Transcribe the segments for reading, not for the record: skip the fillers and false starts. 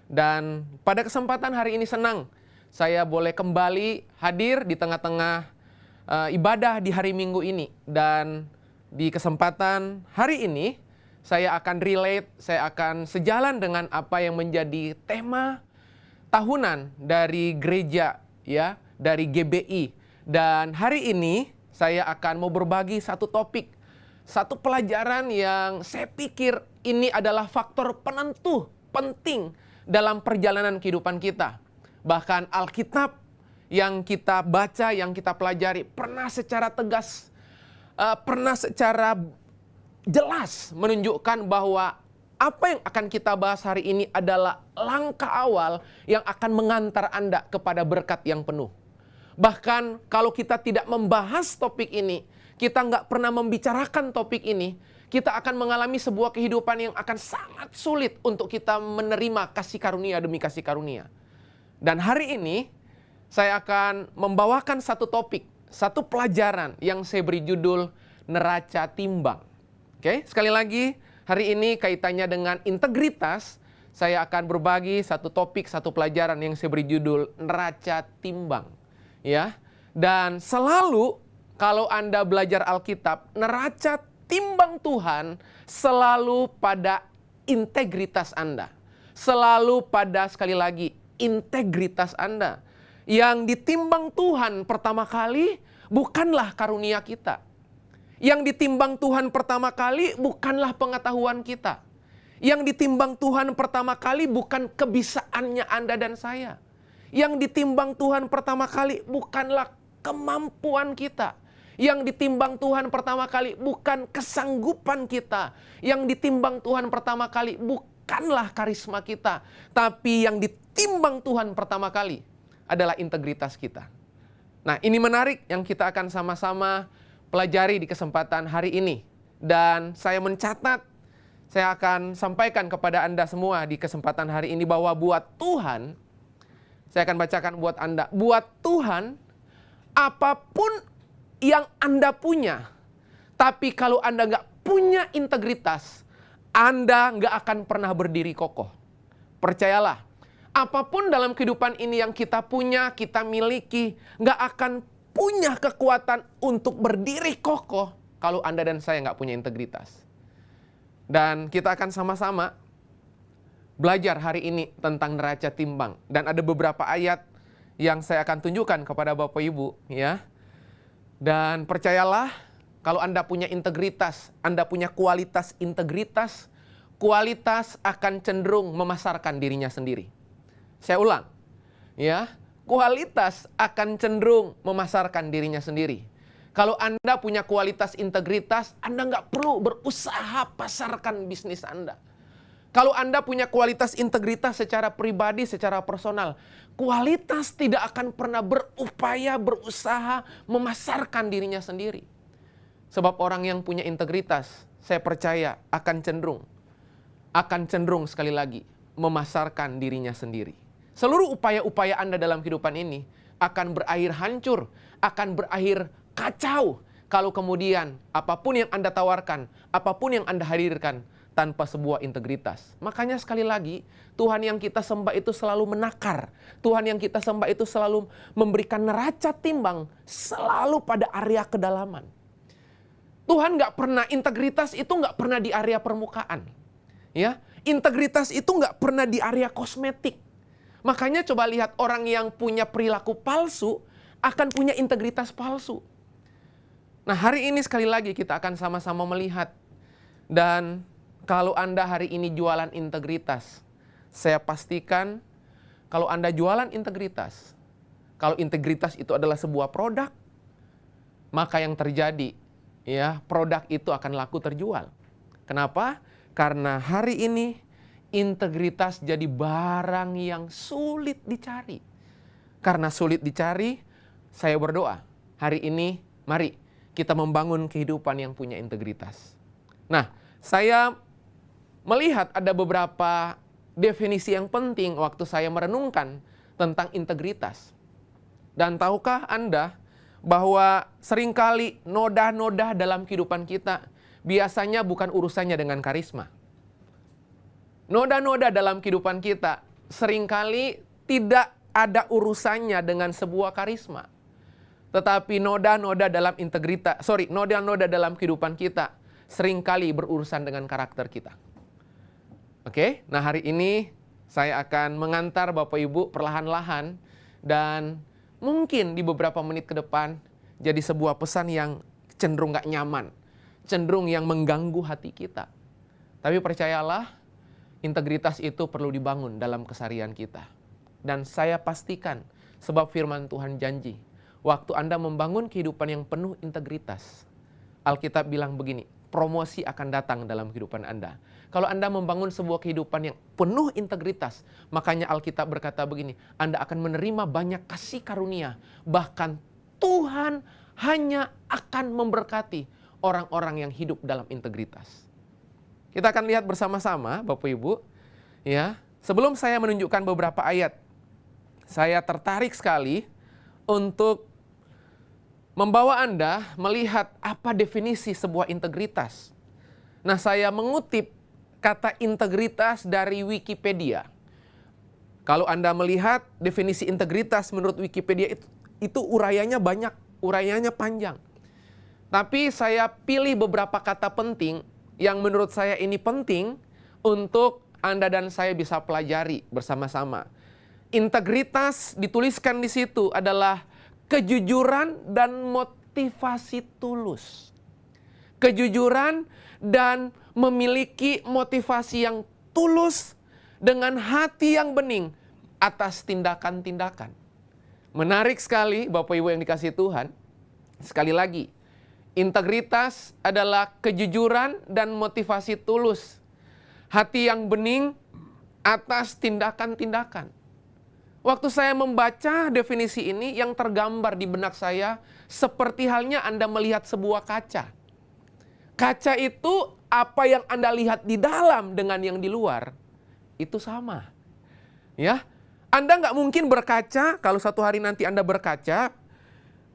Dan pada kesempatan hari ini senang saya boleh kembali hadir di tengah-tengah ibadah di hari Minggu ini. Dan di kesempatan hari ini saya akan relate, saya akan sejalan dengan apa yang menjadi tema tahunan dari gereja, ya, dari GBI. Dan hari ini saya akan mau berbagi satu topik, satu pelajaran yang saya pikir ini adalah faktor penentu penting dalam perjalanan kehidupan kita. Bahkan Alkitab yang kita baca, yang kita pelajari pernah secara tegas, pernah secara jelas menunjukkan bahwa apa yang akan kita bahas hari ini adalah langkah awal yang akan mengantar Anda kepada berkat yang penuh. Bahkan kalau kita tidak membahas topik ini, kita nggak pernah membicarakan topik ini, kita akan mengalami sebuah kehidupan yang akan sangat sulit untuk kita menerima kasih karunia demi kasih karunia. Dan hari ini saya akan membawakan satu topik, satu pelajaran yang saya beri judul neraca timbang. Oke, sekali lagi hari ini kaitannya dengan integritas. Saya akan berbagi satu topik, satu pelajaran yang saya beri judul neraca timbang. Ya, dan selalu kalau Anda belajar Alkitab, neraca timbang Tuhan selalu pada integritas Anda. Selalu pada, sekali lagi, integritas Anda. Yang ditimbang Tuhan pertama kali bukanlah karunia kita. Yang ditimbang Tuhan pertama kali bukanlah pengetahuan kita. Yang ditimbang Tuhan pertama kali bukan kebisaannya Anda dan saya. Yang ditimbang Tuhan pertama kali bukanlah kemampuan kita. Yang ditimbang Tuhan pertama kali bukan kesanggupan kita. Yang ditimbang Tuhan pertama kali bukanlah karisma kita. Tapi yang ditimbang Tuhan pertama kali adalah integritas kita. Nah, ini menarik yang kita akan sama-sama pelajari di kesempatan hari ini. Dan saya mencatat, saya akan sampaikan kepada Anda semua di kesempatan hari ini bahwa buat Tuhan, saya akan bacakan buat Anda, buat Tuhan apapun yang Anda punya, tapi kalau Anda nggak punya integritas, Anda nggak akan pernah berdiri kokoh. Percayalah, apapun dalam kehidupan ini yang kita punya, kita miliki, nggak akan punya kekuatan untuk berdiri kokoh kalau Anda dan saya nggak punya integritas. Dan kita akan sama-sama belajar hari ini tentang neraca timbang. Dan ada beberapa ayat yang saya akan tunjukkan kepada Bapak Ibu, ya. Dan percayalah, kalau Anda punya integritas, Anda punya kualitas integritas, kualitas akan cenderung memasarkan dirinya sendiri. Saya ulang, ya, kualitas akan cenderung memasarkan dirinya sendiri. Kalau Anda punya kualitas integritas, Anda nggak perlu berusaha pasarkan bisnis Anda. Kalau Anda punya kualitas integritas secara pribadi, secara personal, kualitas tidak akan pernah berupaya, berusaha memasarkan dirinya sendiri. Sebab orang yang punya integritas, saya percaya akan cenderung sekali lagi memasarkan dirinya sendiri. Seluruh upaya-upaya Anda dalam kehidupan ini akan berakhir hancur, akan berakhir kacau kalau kemudian apapun yang Anda tawarkan, apapun yang Anda hadirkan tanpa sebuah integritas. Makanya sekali lagi, Tuhan yang kita sembah itu selalu menakar. Tuhan yang kita sembah itu selalu memberikan neraca timbang, selalu pada area kedalaman. Tuhan nggak pernah, integritas itu nggak pernah di area permukaan. Ya, integritas itu nggak pernah di area kosmetik. Makanya coba lihat orang yang punya perilaku palsu akan punya integritas palsu. Nah, hari ini sekali lagi kita akan sama-sama melihat. Dan kalau Anda hari ini jualan integritas, saya pastikan kalau Anda jualan integritas, kalau integritas itu adalah sebuah produk, maka yang terjadi, ya, produk itu akan laku terjual. Kenapa? Karena hari ini integritas jadi barang yang sulit dicari. Karena sulit dicari, saya berdoa, hari ini mari kita membangun kehidupan yang punya integritas. Nah, saya melihat ada beberapa definisi yang penting waktu saya merenungkan tentang integritas. Dan tahukah Anda bahwa seringkali noda-noda dalam kehidupan kita biasanya bukan urusannya dengan karisma. Noda-noda dalam kehidupan kita seringkali tidak ada urusannya dengan sebuah karisma. Tetapi noda-noda dalam noda-noda dalam kehidupan kita seringkali berurusan dengan karakter kita. Oke, nah hari ini saya akan mengantar Bapak Ibu perlahan-lahan dan mungkin di beberapa menit ke depan jadi sebuah pesan yang cenderung gak nyaman, cenderung yang mengganggu hati kita. Tapi percayalah, integritas itu perlu dibangun dalam keseharian kita. Dan saya pastikan, sebab firman Tuhan janji, waktu Anda membangun kehidupan yang penuh integritas, Alkitab bilang begini, promosi akan datang dalam kehidupan Anda. Kalau Anda membangun sebuah kehidupan yang penuh integritas, makanya Alkitab berkata begini, Anda akan menerima banyak kasih karunia, bahkan Tuhan hanya akan memberkati orang-orang yang hidup dalam integritas. Kita akan lihat bersama-sama, Bapak Ibu, ya. Sebelum saya menunjukkan beberapa ayat, saya tertarik sekali untuk membawa Anda melihat apa definisi sebuah integritas. Nah, saya mengutip kata integritas dari Wikipedia. Kalau Anda melihat definisi integritas menurut Wikipedia itu uraiannya banyak, uraiannya panjang. Tapi saya pilih beberapa kata penting yang menurut saya ini penting untuk Anda dan saya bisa pelajari bersama-sama. Integritas dituliskan di situ adalah kejujuran dan motivasi tulus. Kejujuran dan memiliki motivasi yang tulus dengan hati yang bening atas tindakan-tindakan. Menarik sekali Bapak Ibu yang dikasihi Tuhan. Sekali lagi, integritas adalah kejujuran dan motivasi tulus. Hati yang bening atas tindakan-tindakan. Waktu saya membaca definisi ini, yang tergambar di benak saya seperti halnya Anda melihat sebuah kaca. Kaca itu apa yang Anda lihat di dalam dengan yang di luar itu sama. Ya, Anda nggak mungkin berkaca kalau satu hari nanti Anda berkaca,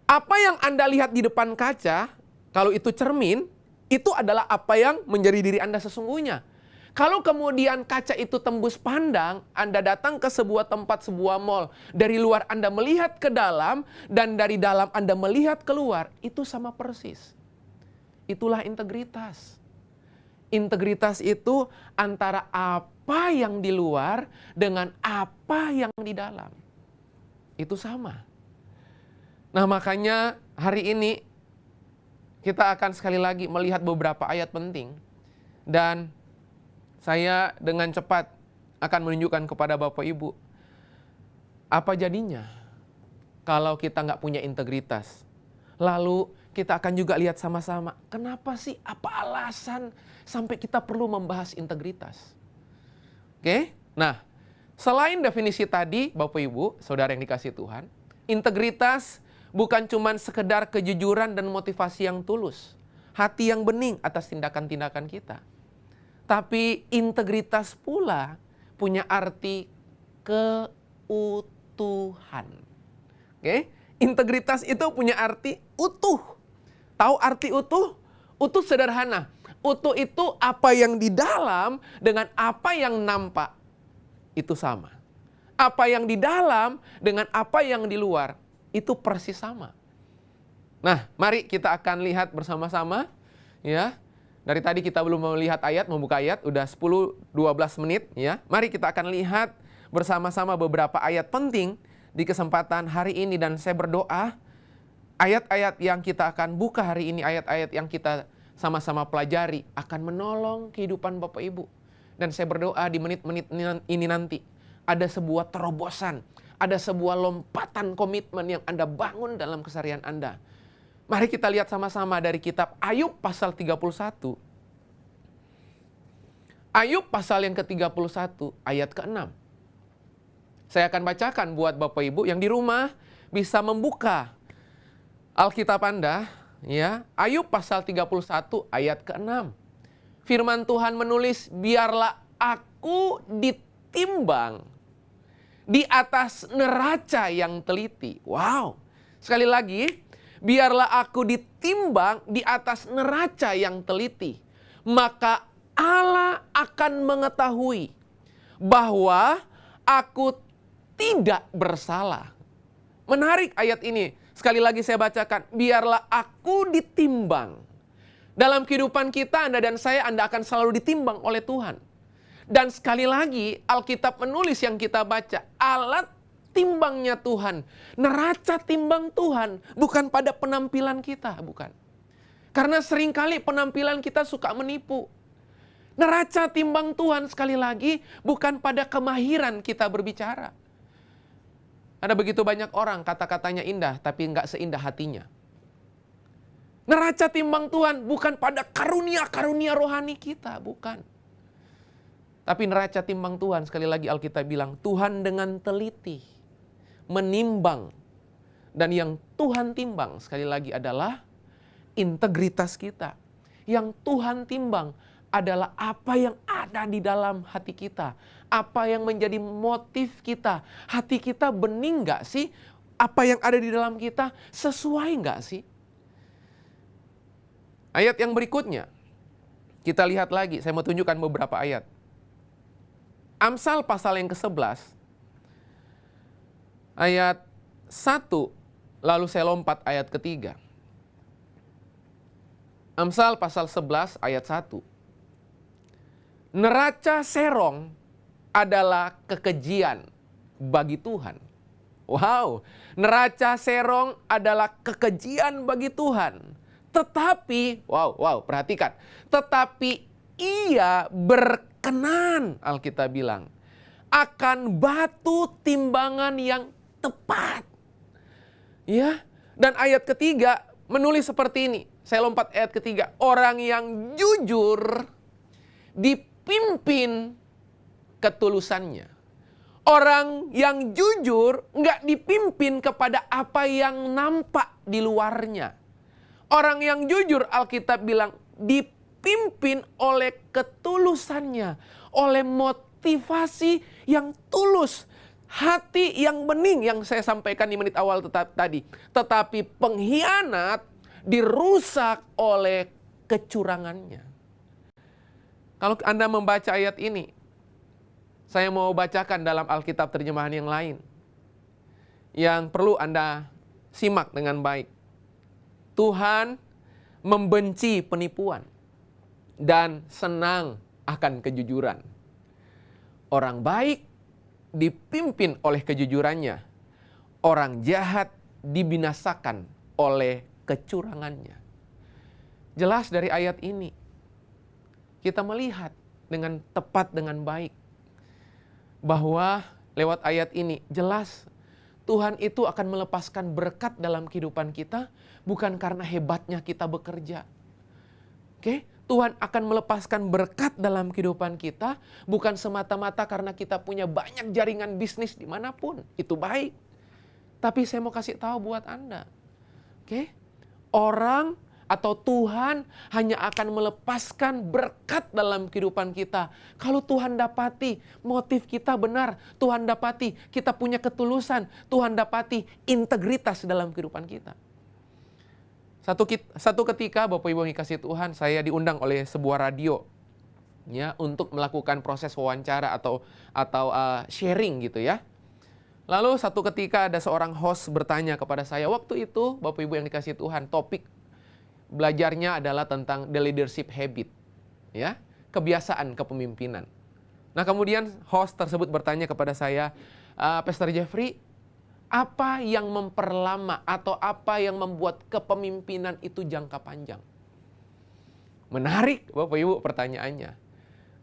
apa yang Anda lihat di depan kaca, kalau itu cermin, itu adalah apa yang menjadi diri Anda sesungguhnya. Kalau kemudian kaca itu tembus pandang, Anda datang ke sebuah tempat, sebuah mall. Dari luar Anda melihat ke dalam, dan dari dalam Anda melihat keluar, itu sama persis. Itulah integritas. Integritas itu antara apa yang di luar dengan apa yang di dalam. Itu sama. Nah, makanya hari ini kita akan sekali lagi melihat beberapa ayat penting. Dan saya dengan cepat akan menunjukkan kepada Bapak Ibu, apa jadinya kalau kita nggak punya integritas. Lalu kita akan juga lihat sama-sama, kenapa sih, apa alasan sampai kita perlu membahas integritas. Oke, nah selain definisi tadi, Bapak Ibu, Saudara yang dikasihi Tuhan, integritas bukan cuma sekedar kejujuran dan motivasi yang tulus, hati yang bening atas tindakan-tindakan kita. Tapi integritas pula punya arti keutuhan. Oke? Integritas itu punya arti utuh. Tahu arti utuh? Utuh sederhana. Utuh itu apa yang di dalam dengan apa yang nampak. Itu sama. Apa yang di dalam dengan apa yang di luar. Itu persis sama. Nah, mari kita akan lihat bersama-sama. Ya. Dari tadi kita belum melihat ayat, membuka ayat, udah 10-12 menit ya. Mari kita akan lihat bersama-sama beberapa ayat penting di kesempatan hari ini. Dan saya berdoa, ayat-ayat yang kita akan buka hari ini, ayat-ayat yang kita sama-sama pelajari, akan menolong kehidupan Bapak Ibu. Dan saya berdoa di menit-menit ini nanti, ada sebuah terobosan, ada sebuah lompatan komitmen yang Anda bangun dalam keseharian Anda. Mari kita lihat sama-sama dari kitab Ayub pasal 31. Ayub pasal yang ke-31 ayat ke-6. Saya akan bacakan buat Bapak Ibu yang di rumah bisa membuka Alkitab Anda. Ya, Ayub pasal 31 ayat ke-6. Firman Tuhan menulis, biarlah aku ditimbang di atas neraca yang teliti. Wow, sekali lagi, biarlah aku ditimbang di atas neraca yang teliti. Maka Allah akan mengetahui bahwa aku tidak bersalah. Menarik ayat ini. Sekali lagi saya bacakan. Biarlah aku ditimbang. Dalam kehidupan kita, Anda dan saya, Anda akan selalu ditimbang oleh Tuhan. Dan sekali lagi, Alkitab menulis yang kita baca. Alat timbangnya Tuhan. Neraca timbang Tuhan. Bukan pada penampilan kita, bukan. Karena seringkali penampilan kita suka menipu. Neraca timbang Tuhan sekali lagi bukan pada kemahiran kita berbicara. Ada begitu banyak orang kata-katanya indah tapi nggak seindah hatinya. Neraca timbang Tuhan bukan pada karunia-karunia rohani kita, bukan. Tapi neraca timbang Tuhan sekali lagi Alkitab bilang Tuhan dengan teliti menimbang. Dan yang Tuhan timbang sekali lagi adalah integritas kita. Yang Tuhan timbang adalah apa yang ada di dalam hati kita. Apa yang menjadi motif kita. Hati kita bening gak sih? Apa yang ada di dalam kita sesuai gak sih? Ayat yang berikutnya. Kita lihat lagi, saya mau tunjukkan beberapa ayat. Amsal pasal yang ke-11. Ayat 1, lalu saya lompat ayat ketiga. Amsal pasal 11 ayat 1. Neraca serong adalah kekejian bagi Tuhan. Wow, neraca serong adalah kekejian bagi Tuhan. Tetapi, perhatikan. Tetapi ia berkenan, Alkitab bilang, akan batu timbangan yang tepat. Ya, dan ayat ketiga menulis seperti ini. Saya lompat ayat ketiga. Orang yang jujur dipimpin ketulusannya. Orang yang jujur nggak dipimpin kepada apa yang nampak di luarnya. Orang yang jujur Alkitab bilang dipimpin oleh ketulusannya. Oleh motivasi yang tulus. Hati yang bening yang saya sampaikan di menit awal tadi. Tetapi pengkhianat dirusak oleh kecurangannya. Kalau Anda membaca ayat ini, saya mau bacakan dalam Alkitab terjemahan yang lain. Yang perlu Anda simak dengan baik. Tuhan membenci penipuan dan senang akan kejujuran. Orang baik dipimpin oleh kejujurannya. Orang jahat dibinasakan oleh kecurangannya. Jelas dari ayat ini, kita melihat dengan tepat, dengan baik, bahwa lewat ayat ini jelas Tuhan itu akan melepaskan berkat dalam kehidupan kita, bukan karena hebatnya kita bekerja. Oke? Tuhan akan melepaskan berkat dalam kehidupan kita, bukan semata-mata karena kita punya banyak jaringan bisnis dimanapun. Itu baik. Tapi saya mau kasih tahu buat Anda. Oke? Orang atau Tuhan hanya akan melepaskan berkat dalam kehidupan kita kalau Tuhan dapati motif kita benar, Tuhan dapati kita punya ketulusan, Tuhan dapati integritas dalam kehidupan kita. Satu ketika Bapak Ibu yang dikasihi Tuhan, saya diundang oleh sebuah radio ya untuk melakukan proses wawancara atau sharing gitu ya. Lalu satu ketika ada seorang host bertanya kepada saya, waktu itu Bapak Ibu yang dikasihi Tuhan, topik belajarnya adalah tentang the leadership habit, ya, kebiasaan kepemimpinan. Nah kemudian host tersebut bertanya kepada saya, Pastor Jeffrey, apa yang memperlama atau apa yang membuat kepemimpinan itu jangka panjang? Menarik Bapak Ibu pertanyaannya.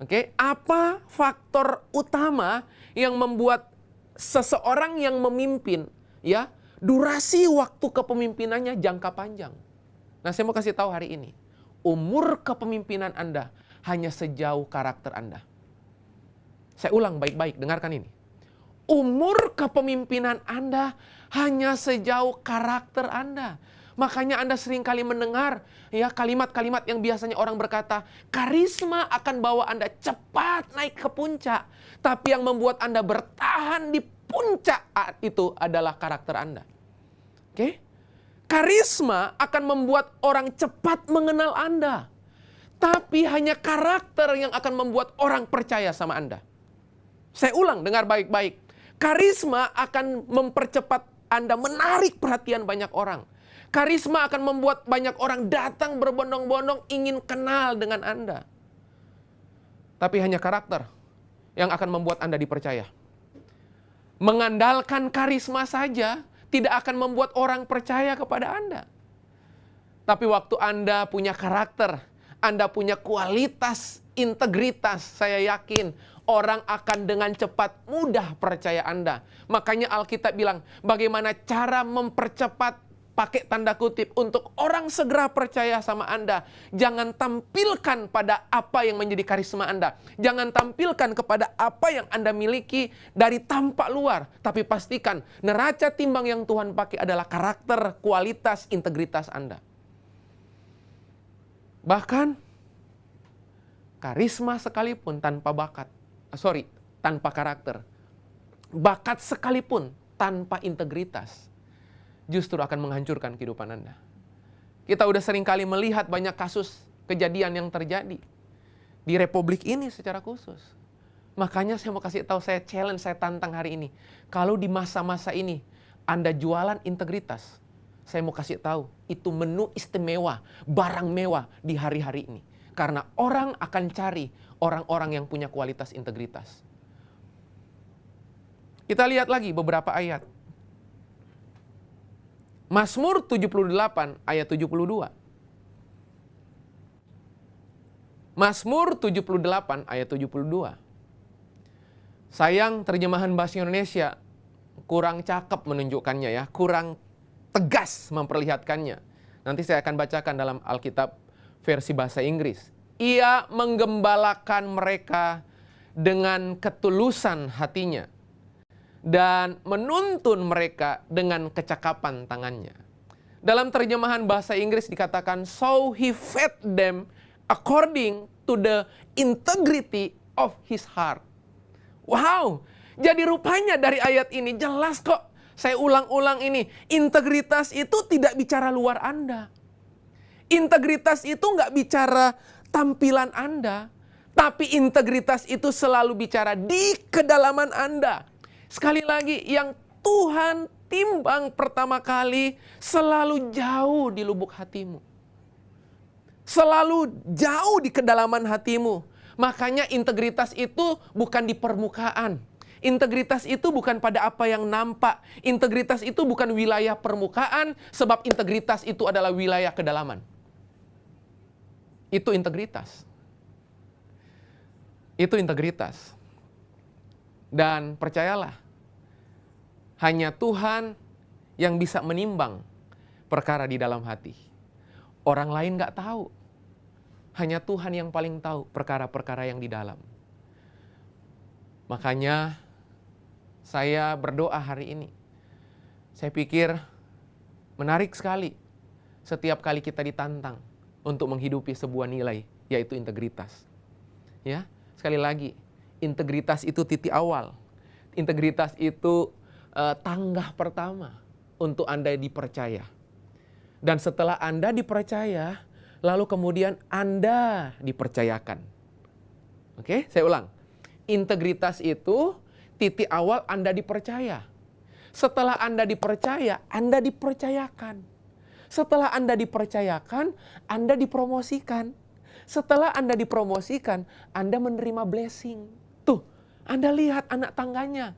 Oke, apa faktor utama yang membuat seseorang yang memimpin, ya, durasi waktu kepemimpinannya jangka panjang? Nah, saya mau kasih tahu hari ini, umur kepemimpinan Anda hanya sejauh karakter Anda. Saya ulang baik-baik, dengarkan ini. Umur kepemimpinan Anda hanya sejauh karakter Anda. Makanya Anda seringkali mendengar ya kalimat-kalimat yang biasanya orang berkata, karisma akan bawa Anda cepat naik ke puncak. Tapi yang membuat Anda bertahan di puncak itu adalah karakter Anda. Oke? Karisma akan membuat orang cepat mengenal Anda. Tapi hanya karakter yang akan membuat orang percaya sama Anda. Saya ulang, dengar baik-baik. Karisma akan mempercepat Anda menarik perhatian banyak orang. Karisma akan membuat banyak orang datang berbondong-bondong ingin kenal dengan Anda. Tapi hanya karakter yang akan membuat Anda dipercaya. Mengandalkan karisma saja tidak akan membuat orang percaya kepada Anda. Tapi waktu Anda punya karakter, Anda punya kualitas, integritas, saya yakin orang akan dengan cepat mudah percaya Anda. Makanya Alkitab bilang, bagaimana cara mempercepat, pakai tanda kutip, untuk orang segera percaya sama Anda. Jangan tampilkan pada apa yang menjadi karisma Anda. Jangan tampilkan kepada apa yang Anda miliki dari tampak luar. Tapi pastikan neraca timbang yang Tuhan pakai adalah karakter, kualitas, integritas Anda. Bahkan karisma sekalipun tanpa tanpa karakter. Bakat sekalipun tanpa integritas justru akan menghancurkan kehidupan Anda. Kita udah sering kali melihat banyak kasus kejadian yang terjadi di Republik ini secara khusus. Makanya saya mau kasih tahu, saya challenge, saya tantang hari ini. Kalau di masa-masa ini Anda jualan integritas, saya mau kasih tahu, itu menu istimewa, barang mewah di hari-hari ini. Karena orang akan cari orang-orang yang punya kualitas integritas. Kita lihat lagi beberapa ayat. Mazmur 78 ayat 72. Mazmur 78 ayat 72. Sayang terjemahan bahasa Indonesia kurang cakep menunjukkannya ya, kurang tegas memperlihatkannya. Nanti saya akan bacakan dalam Alkitab versi bahasa Inggris. Ia menggembalakan mereka dengan ketulusan hatinya dan menuntun mereka dengan kecakapan tangannya. Dalam terjemahan bahasa Inggris dikatakan, so he fed them according to the integrity of his heart. Wow, jadi rupanya dari ayat ini jelas kok. Saya ulang-ulang ini, integritas itu tidak bicara luar Anda. Integritas itu nggak bicara tampilan Anda. Tapi integritas itu selalu bicara di kedalaman Anda. Sekali lagi, yang Tuhan timbang pertama kali selalu jauh di lubuk hatimu. Selalu jauh di kedalaman hatimu. Makanya integritas itu bukan di permukaan. Integritas itu bukan pada apa yang nampak. Integritas itu bukan wilayah permukaan, sebab integritas itu adalah wilayah kedalaman. Itu integritas. Itu integritas. Dan percayalah, hanya Tuhan yang bisa menimbang perkara di dalam hati. Orang lain nggak tahu. Hanya Tuhan yang paling tahu perkara-perkara yang di dalam. Makanya saya berdoa hari ini. Saya pikir menarik sekali setiap kali kita ditantang untuk menghidupi sebuah nilai, yaitu integritas. Ya, sekali lagi, integritas itu titik awal. Integritas itu tangga pertama untuk Anda dipercaya. Dan setelah Anda dipercaya, lalu kemudian Anda dipercayakan. Oke, saya ulang. Integritas itu titik awal Anda dipercaya. Setelah Anda dipercaya, Anda dipercayakan. Setelah Anda dipercayakan, Anda dipromosikan. Setelah Anda dipromosikan, Anda menerima blessing. Tuh, Anda lihat anak tangganya.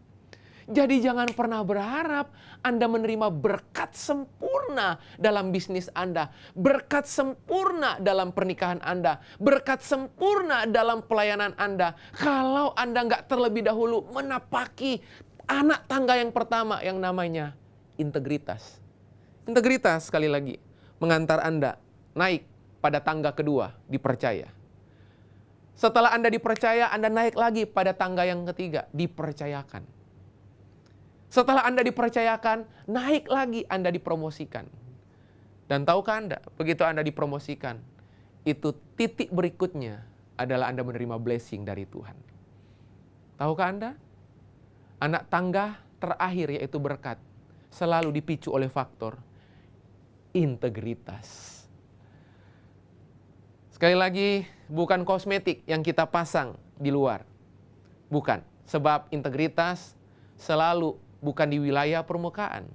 Jadi jangan pernah berharap Anda menerima berkat sempurna dalam bisnis Anda. Berkat sempurna dalam pernikahan Anda. Berkat sempurna dalam pelayanan Anda. Kalau Anda nggak terlebih dahulu menapaki anak tangga yang pertama yang namanya integritas. Integritas sekali lagi mengantar Anda naik pada tangga kedua, dipercaya. Setelah Anda dipercaya, Anda naik lagi pada tangga yang ketiga, dipercayakan. Setelah Anda dipercayakan, naik lagi Anda dipromosikan. Dan tahukah Anda, begitu Anda dipromosikan, itu titik berikutnya adalah Anda menerima blessing dari Tuhan. Tahukah Anda? Anak tangga terakhir yaitu berkat selalu dipicu oleh faktor integritas. Sekali lagi, bukan kosmetik yang kita pasang di luar. Bukan. Sebab integritas selalu bukan di wilayah permukaan.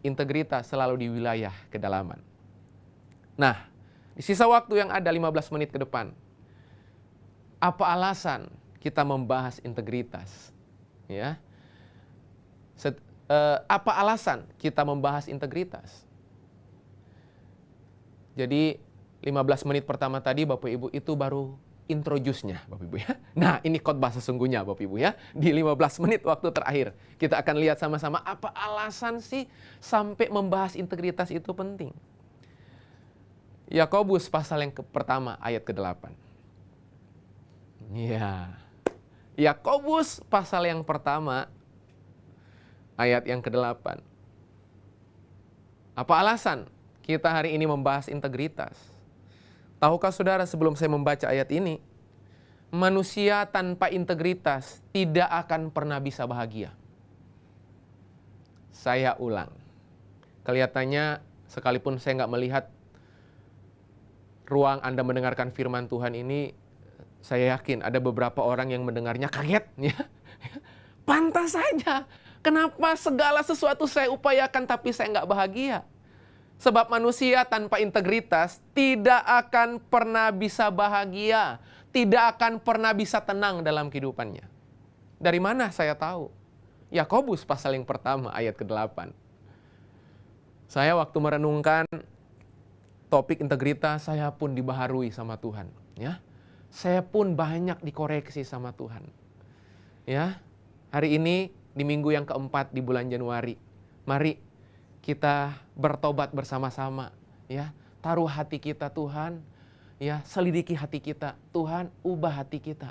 Integritas selalu di wilayah kedalaman. Nah, di sisa waktu yang ada 15 menit ke depan, apa alasan kita membahas integritas? Ya. Apa alasan kita membahas integritas? Jadi 15 menit pertama tadi Bapak Ibu itu baru introduce-nya Bapak Ibu ya. Nah, ini khotbah sesungguhnya Bapak Ibu ya. Di 15 menit waktu terakhir kita akan lihat sama-sama apa alasan sih sampai membahas integritas itu penting. Yakobus pasal yang pertama ayat ke-8. Ya. Yakobus pasal yang pertama ayat yang ke-8. Apa alasan kita hari ini membahas integritas? Tahukah saudara, sebelum saya membaca ayat ini, manusia tanpa integritas tidak akan pernah bisa bahagia. Saya ulang. Kelihatannya sekalipun saya nggak melihat ruang Anda mendengarkan firman Tuhan ini, saya yakin ada beberapa orang yang mendengarnya kaget. Ya. Pantas saja. Kenapa segala sesuatu saya upayakan tapi saya nggak bahagia? Sebab manusia tanpa integritas tidak akan pernah bisa bahagia. Tidak akan pernah bisa tenang dalam kehidupannya. Dari mana saya tahu? Yakobus pasal yang pertama ayat ke-8. Saya waktu merenungkan topik integritas, saya pun dibaharui sama Tuhan. Ya, saya pun banyak dikoreksi sama Tuhan. Ya, hari ini di minggu yang keempat di bulan Januari, mari kita bertobat bersama-sama. Ya, taruh hati kita Tuhan. Ya, selidiki hati kita. Tuhan, ubah hati kita.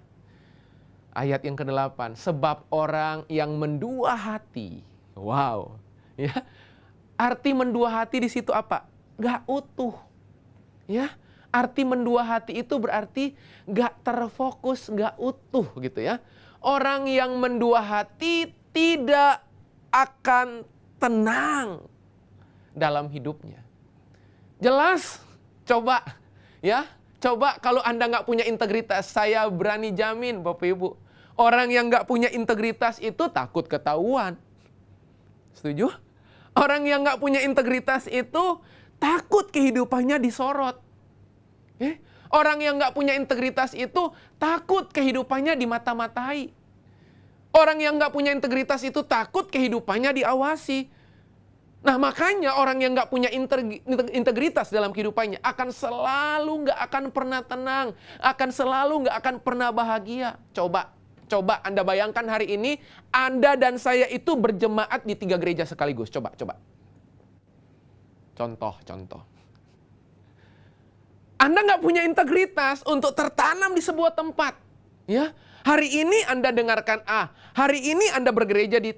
Ayat yang ke-8, sebab orang yang mendua hati. Wow. Ya, arti mendua hati di situ apa? Gak utuh. Ya, arti mendua hati itu berarti gak terfokus, gak utuh gitu ya. Orang yang mendua hati tidak akan tenang dalam hidupnya. Jelas? Coba ya, coba kalau Anda gak punya integritas, saya berani jamin Bapak Ibu, orang yang gak punya integritas itu takut ketahuan. Setuju? Orang yang gak punya integritas itu takut kehidupannya disorot. Orang yang gak punya integritas itu takut kehidupannya dimata-matai. Orang yang gak punya integritas itu takut kehidupannya diawasi. Nah, makanya orang yang gak punya integritas dalam kehidupannya akan selalu gak akan pernah tenang. Akan selalu gak akan pernah bahagia. Coba Anda bayangkan hari ini Anda dan saya itu berjemaat di 3 gereja sekaligus. Coba. Contoh. Anda nggak punya integritas untuk tertanam di sebuah tempat. Ya, hari ini Anda dengarkan A. Hari ini Anda bergereja di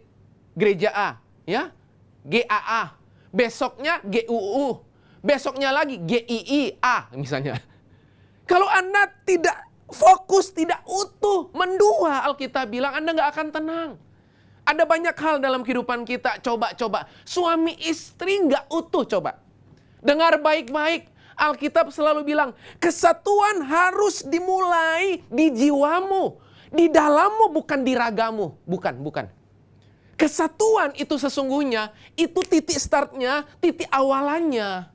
gereja A. Ya, GAA. Besoknya GUU. Besoknya lagi GIIA misalnya. Kalau Anda tidak fokus, tidak utuh, mendua, Alkitab bilang Anda nggak akan tenang. Ada banyak hal dalam kehidupan kita. Coba. Suami istri nggak utuh, coba. Dengar baik-baik. Alkitab selalu bilang, kesatuan harus dimulai di jiwamu. Di dalammu, bukan di ragamu. Bukan. Kesatuan itu sesungguhnya, itu titik startnya, titik awalannya.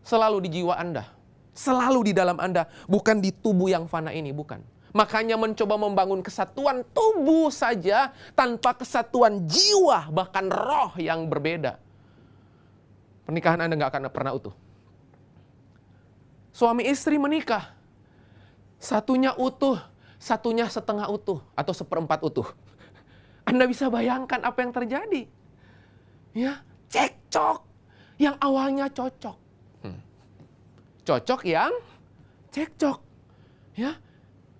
Selalu di jiwa Anda. Selalu di dalam Anda. Bukan di tubuh yang fana ini, bukan. Makanya mencoba membangun kesatuan tubuh saja tanpa kesatuan jiwa, bahkan roh yang berbeda. Pernikahan Anda nggak akan pernah utuh. Suami istri menikah. Satunya utuh, satunya setengah utuh atau 1/4 utuh. Anda bisa bayangkan apa yang terjadi. Ya, cekcok yang awalnya cocok. Cocok yang cekcok. Ya.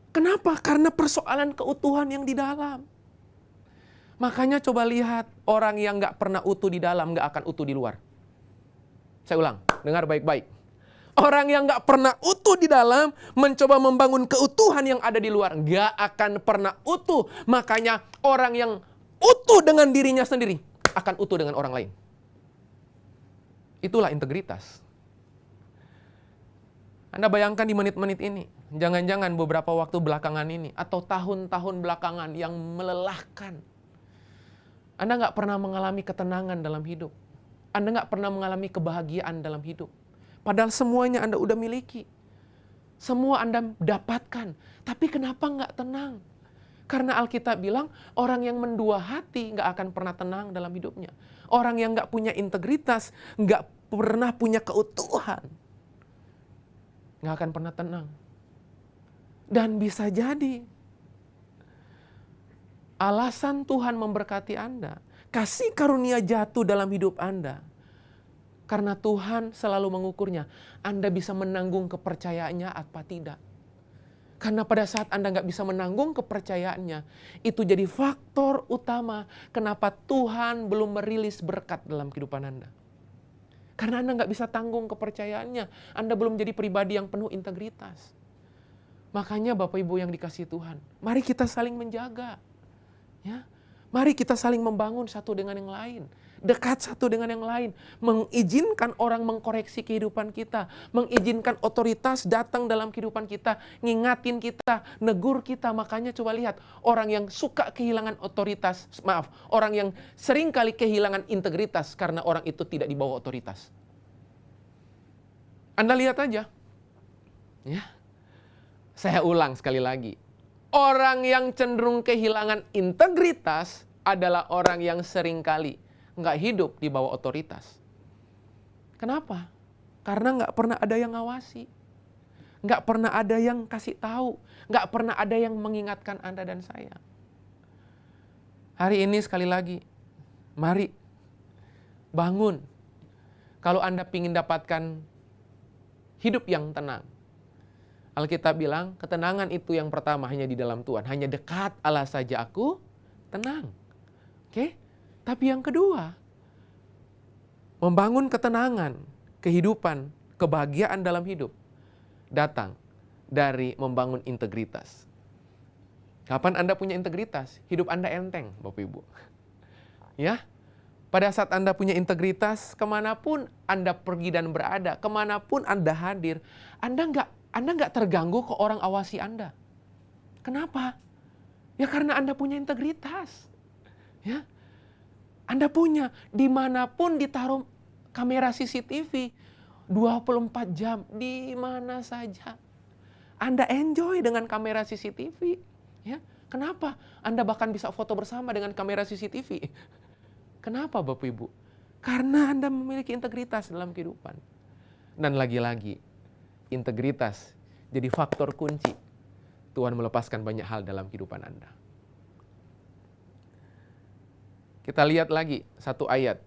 Kenapa? Karena persoalan keutuhan yang di dalam. Makanya coba lihat, orang yang nggak pernah utuh di dalam nggak akan utuh di luar. Saya ulang, dengar baik-baik. Orang yang nggak pernah utuh di dalam mencoba membangun keutuhan yang ada di luar, nggak akan pernah utuh. Makanya orang yang utuh dengan dirinya sendiri akan utuh dengan orang lain. Itulah integritas. Anda bayangkan di menit-menit ini. Jangan-jangan beberapa waktu belakangan ini atau tahun-tahun belakangan yang melelahkan. Anda nggak pernah mengalami ketenangan dalam hidup. Anda nggak pernah mengalami kebahagiaan dalam hidup. Padahal semuanya Anda udah miliki. Semua Anda dapatkan. Tapi kenapa nggak tenang? Karena Alkitab bilang orang yang mendua hati nggak akan pernah tenang dalam hidupnya. Orang yang nggak punya integritas, nggak pernah punya keutuhan, nggak akan pernah tenang. Dan bisa jadi alasan Tuhan memberkati Anda, kasih karunia jatuh dalam hidup Anda, karena Tuhan selalu mengukurnya. Anda bisa menanggung kepercayaannya apa tidak. Karena pada saat Anda nggak bisa menanggung kepercayaannya, itu jadi faktor utama kenapa Tuhan belum merilis berkat dalam kehidupan Anda. Karena Anda nggak bisa tanggung kepercayaannya, Anda belum jadi pribadi yang penuh integritas. Makanya Bapak Ibu yang dikasihi Tuhan, mari kita saling menjaga. Ya, mari kita saling membangun satu dengan yang lain. Dekat satu dengan yang lain. Mengizinkan orang mengkoreksi kehidupan kita. Mengizinkan otoritas datang dalam kehidupan kita. Ngingatin kita, negur kita. Makanya coba lihat, orang yang suka kehilangan otoritas, orang yang sering kali kehilangan integritas karena orang itu tidak dibawa otoritas. Anda lihat aja. Ya. Saya ulang sekali lagi. Orang yang cenderung kehilangan integritas adalah orang yang seringkali nggak hidup di bawah otoritas. Kenapa? Karena nggak pernah ada yang ngawasi. Nggak pernah ada yang kasih tahu. Nggak pernah ada yang mengingatkan Anda dan saya. Hari ini sekali lagi, mari bangun. Kalau Anda ingin dapatkan hidup yang tenang, Alkitab bilang, ketenangan itu yang pertama hanya di dalam Tuhan. Hanya dekat Allah saja aku tenang. Oke? Tapi yang kedua, membangun ketenangan, kehidupan, kebahagiaan dalam hidup datang dari membangun integritas. Kapan Anda punya integritas? Hidup Anda enteng, Bapak Ibu. Ya? Pada saat Anda punya integritas, kemanapun Anda pergi dan berada, kemanapun Anda hadir, Anda nggak terganggu ke orang awasi Anda. Kenapa? Ya karena Anda punya integritas. Ya, Anda punya, dimanapun ditaruh kamera CCTV, 24 jam, di mana saja. Anda enjoy dengan kamera CCTV. Ya, kenapa? Anda bahkan bisa foto bersama dengan kamera CCTV. Kenapa Bapak Ibu? Karena Anda memiliki integritas dalam kehidupan. Dan lagi-lagi, integritas jadi faktor kunci Tuhan melepaskan banyak hal dalam kehidupan Anda. Kita lihat lagi satu ayat.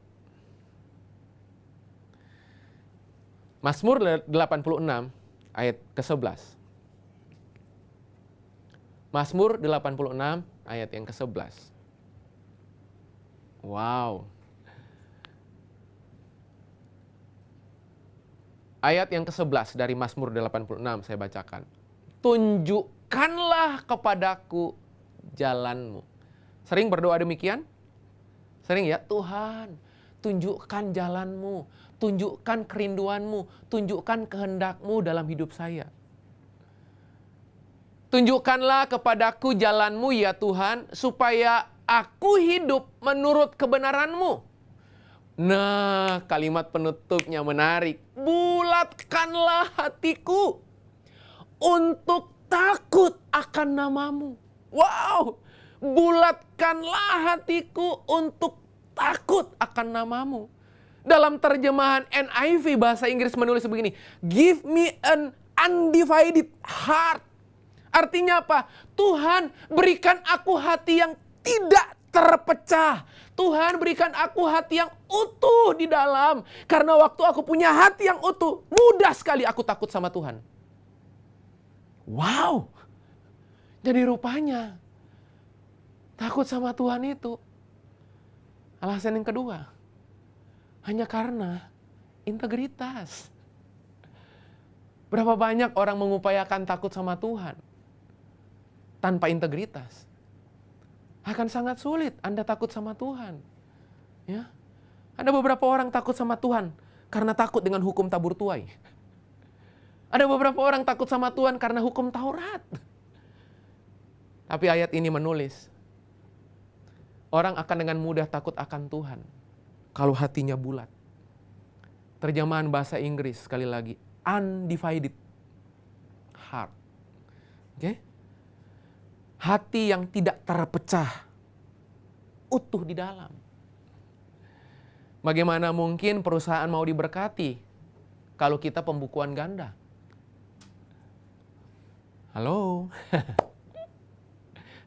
Mazmur 86 ayat ke-11. Mazmur 86 ayat yang ke-11. Wow. Ayat yang ke-11 dari Mazmur 86 saya bacakan. Tunjukkanlah kepadaku jalanmu. Sering berdoa demikian? Sering ya? Tuhan, tunjukkan jalanmu, tunjukkan kerinduanmu, tunjukkan kehendakmu dalam hidup saya. Tunjukkanlah kepadaku jalanmu ya Tuhan, supaya aku hidup menurut kebenaranmu. Nah, kalimat penutupnya menarik. Bulatkanlah hatiku untuk takut akan namamu. Wow, bulatkanlah hatiku untuk takut akan namamu. Dalam terjemahan NIV bahasa Inggris menulis begini, give me an undivided heart. Artinya apa? Tuhan, berikan aku hati yang tidak terpecah. Tuhan, berikan aku hati yang utuh di dalam. Karena waktu aku punya hati yang utuh, mudah sekali aku takut sama Tuhan. Wow. Jadi rupanya takut sama Tuhan itu alasan yang kedua. Hanya karena integritas. Berapa banyak orang mengupayakan takut sama Tuhan tanpa integritas? Akan sangat sulit Anda takut sama Tuhan. Ya. Ada beberapa orang takut sama Tuhan karena takut dengan hukum tabur tuai. Ada beberapa orang takut sama Tuhan karena hukum Taurat. Tapi ayat ini menulis, orang akan dengan mudah takut akan Tuhan kalau hatinya bulat. Terjemahan bahasa Inggris sekali lagi, undivided heart. Oke? Hati yang tidak terpecah, utuh di dalam. Bagaimana mungkin perusahaan mau diberkati kalau kita pembukuan ganda? Halo?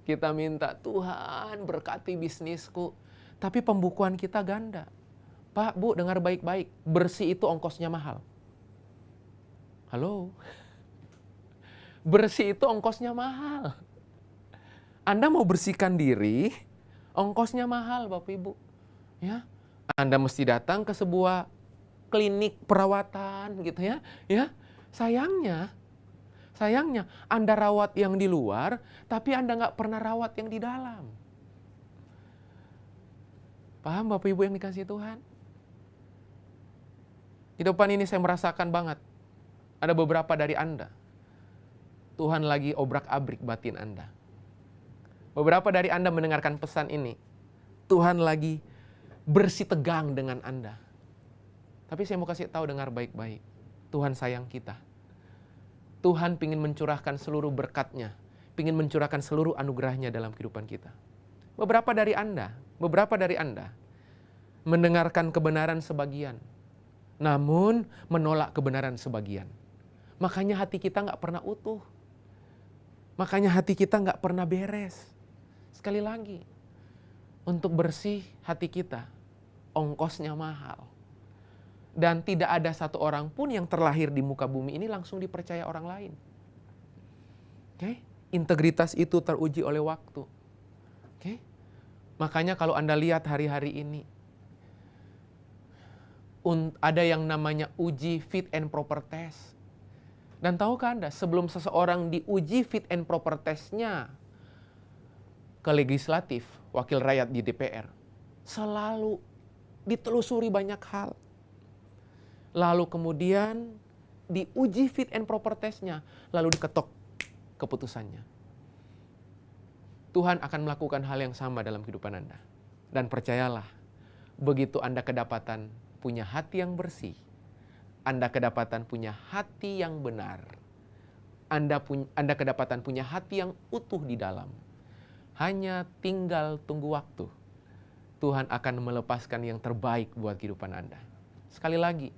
Kita minta, Tuhan berkati bisnisku. Tapi pembukuan kita ganda. Pak, Bu, dengar baik-baik. Bersih itu ongkosnya mahal. Halo? Bersih itu ongkosnya mahal. Anda mau bersihkan diri, ongkosnya mahal, Bapak Ibu. Ya, Anda mesti datang ke sebuah klinik perawatan gitu ya. Ya, sayangnya Anda rawat yang di luar, tapi Anda nggak pernah rawat yang di dalam. Paham Bapak Ibu yang dikasihi Tuhan? Di depan ini saya merasakan banget, ada beberapa dari Anda, Tuhan lagi obrak-abrik batin Anda. Beberapa dari Anda mendengarkan pesan ini, Tuhan lagi bersih tegang dengan Anda. Tapi saya mau kasih tahu, dengar baik-baik, Tuhan sayang kita. Tuhan ingin mencurahkan seluruh berkat-Nya, ingin mencurahkan seluruh anugerah-Nya dalam kehidupan kita. Beberapa dari Anda mendengarkan kebenaran sebagian, namun menolak kebenaran sebagian. Makanya hati kita nggak pernah utuh. Makanya hati kita nggak pernah beres. Sekali lagi, untuk bersih hati kita, ongkosnya mahal. Dan tidak ada satu orang pun yang terlahir di muka bumi ini langsung dipercaya orang lain. Oke? Integritas itu teruji oleh waktu. Oke? Makanya kalau Anda lihat hari-hari ini, ada yang namanya uji fit and proper test. Dan tahukah Anda, sebelum seseorang diuji fit and proper test-nya ke legislatif, wakil rakyat di DPR, selalu ditelusuri banyak hal. Lalu kemudian diuji fit and proper test-nya, lalu diketok keputusannya. Tuhan akan melakukan hal yang sama dalam kehidupan Anda. Dan percayalah, begitu Anda kedapatan punya hati yang bersih, Anda kedapatan punya hati yang benar, Anda kedapatan punya hati yang utuh di dalam, hanya tinggal tunggu waktu. Tuhan akan melepaskan yang terbaik buat kehidupan Anda. Sekali lagi,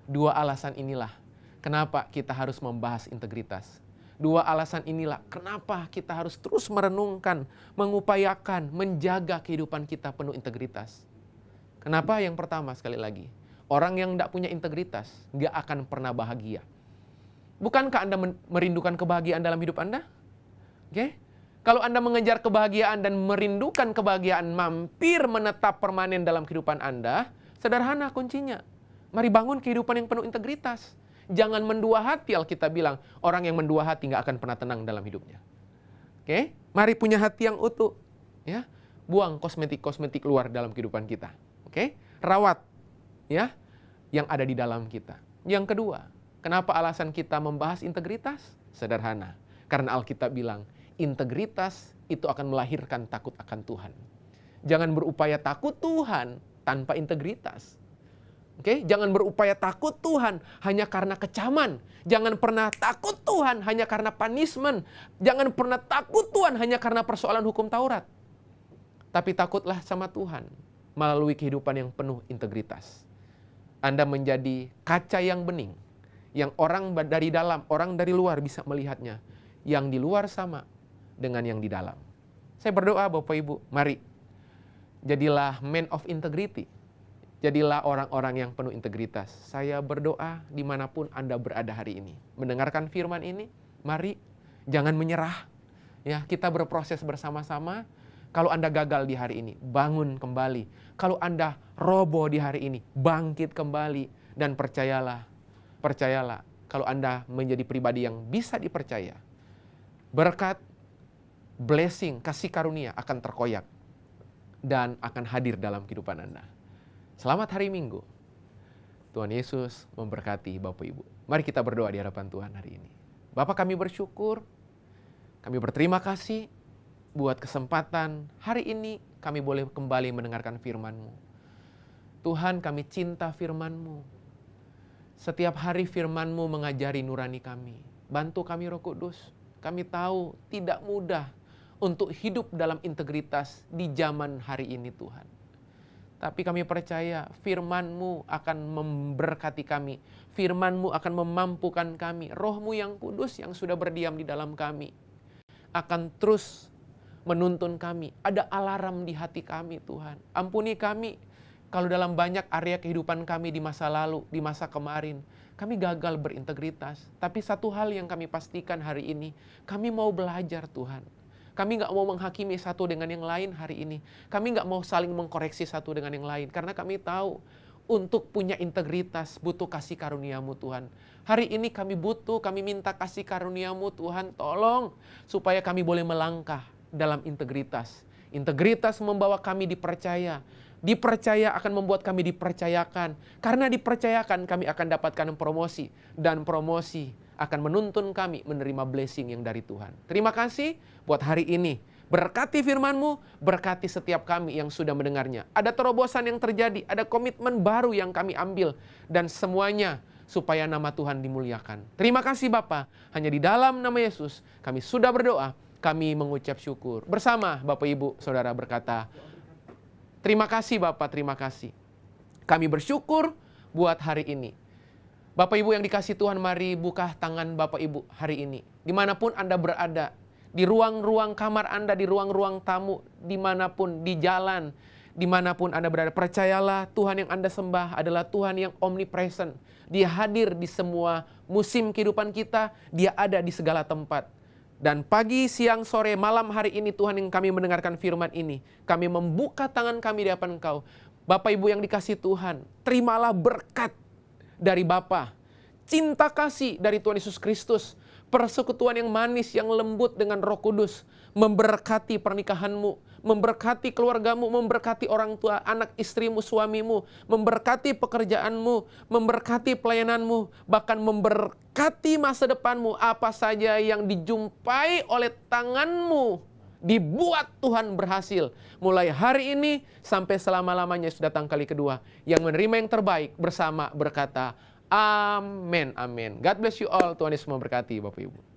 dua alasan inilah kenapa kita harus membahas integritas. Dua alasan inilah kenapa kita harus terus merenungkan, mengupayakan, menjaga kehidupan kita penuh integritas. Kenapa? Yang pertama, sekali lagi, orang yang tidak punya integritas nggak akan pernah bahagia. Bukankah Anda merindukan kebahagiaan dalam hidup Anda? Oke? Kalau Anda mengejar kebahagiaan dan merindukan kebahagiaan mampir menetap permanen dalam kehidupan Anda, sederhana kuncinya. Mari bangun kehidupan yang penuh integritas. Jangan mendua hati, Alkitab bilang. Orang yang mendua hati nggak akan pernah tenang dalam hidupnya. Oke? Mari punya hati yang utuh. Ya? Buang kosmetik-kosmetik luar dalam kehidupan kita. Oke? Rawat ya yang ada di dalam kita. Yang kedua, kenapa alasan kita membahas integritas? Sederhana. Karena Alkitab bilang, integritas itu akan melahirkan takut akan Tuhan. Jangan berupaya takut Tuhan tanpa integritas. Oke, jangan berupaya takut Tuhan hanya karena kecaman. Jangan pernah takut Tuhan hanya karena punishment. Jangan pernah takut Tuhan hanya karena persoalan hukum Taurat. Tapi takutlah sama Tuhan melalui kehidupan yang penuh integritas. Anda menjadi kaca yang bening, yang orang dari dalam, orang dari luar bisa melihatnya. Yang di luar sama dengan yang di dalam. Saya berdoa Bapak Ibu, mari jadilah man of integrity. Jadilah orang-orang yang penuh integritas. Saya berdoa dimanapun Anda berada hari ini. Mendengarkan firman ini, mari jangan menyerah. Ya, kita berproses bersama-sama. Kalau Anda gagal di hari ini, bangun kembali. Kalau Anda roboh di hari ini, bangkit kembali. Dan percayalah, kalau Anda menjadi pribadi yang bisa dipercaya, berkat, blessing, kasih karunia akan terkoyak dan akan hadir dalam kehidupan Anda. Selamat hari Minggu. Tuhan Yesus memberkati Bapak Ibu. Mari kita berdoa di hadapan Tuhan hari ini. Bapa, kami bersyukur, kami berterima kasih buat kesempatan hari ini kami boleh kembali mendengarkan firman-Mu. Tuhan, kami cinta firman-Mu. Setiap hari firman-Mu mengajari nurani kami. Bantu kami Roh Kudus. Kami tahu tidak mudah untuk hidup dalam integritas di zaman hari ini Tuhan. Tapi kami percaya firman-Mu akan memberkati kami. Firman-Mu akan memampukan kami. Roh-Mu yang kudus yang sudah berdiam di dalam kami akan terus menuntun kami. Ada alarm di hati kami Tuhan. Ampuni kami kalau dalam banyak area kehidupan kami di masa lalu, di masa kemarin, kami gagal berintegritas. Tapi satu hal yang kami pastikan hari ini, kami mau belajar Tuhan. Kami nggak mau menghakimi satu dengan yang lain hari ini. Kami nggak mau saling mengkoreksi satu dengan yang lain. Karena kami tahu untuk punya integritas butuh kasih karunia-Mu Tuhan. Hari ini kami butuh, kami minta kasih karunia-Mu Tuhan. Tolong supaya kami boleh melangkah dalam integritas. Integritas membawa kami dipercaya. Dipercaya akan membuat kami dipercayakan. Karena dipercayakan kami akan dapatkan promosi. Dan promosi akan menuntun kami menerima blessing yang dari Tuhan. Terima kasih buat hari ini. Berkati firman-Mu, berkati setiap kami yang sudah mendengarnya. Ada terobosan yang terjadi, ada komitmen baru yang kami ambil. Dan semuanya supaya nama Tuhan dimuliakan. Terima kasih Bapa. Hanya di dalam nama Yesus kami sudah berdoa, kami mengucap syukur. Bersama Bapak Ibu Saudara berkata, terima kasih Bapak, terima kasih. Kami bersyukur buat hari ini. Bapak Ibu yang dikasih Tuhan, mari buka tangan Bapak Ibu hari ini. Dimanapun Anda berada, di ruang-ruang kamar Anda, di ruang-ruang tamu, dimanapun, di jalan, dimanapun Anda berada. Percayalah Tuhan yang Anda sembah adalah Tuhan yang omnipresent. Dia hadir di semua musim kehidupan kita, Dia ada di segala tempat. Dan pagi, siang, sore, malam hari ini Tuhan yang kami mendengarkan firman ini, kami membuka tangan kami di hadapan Engkau. Bapak Ibu yang dikasih Tuhan, terimalah berkat dari Bapa, cinta kasih dari Tuhan Yesus Kristus, persekutuan yang manis, yang lembut dengan Roh Kudus, memberkati pernikahanmu, memberkati keluargamu, memberkati orang tua, anak istrimu, suamimu, memberkati pekerjaanmu, memberkati pelayananmu, bahkan memberkati masa depanmu. Apa saja yang dijumpai oleh tanganmu, dibuat Tuhan berhasil. Mulai hari ini sampai selama-lamanya sudah datang kali kedua. Yang menerima yang terbaik bersama berkata, amin, amin. God bless you all. Tuhan Yesus memberkati Bapak Ibu.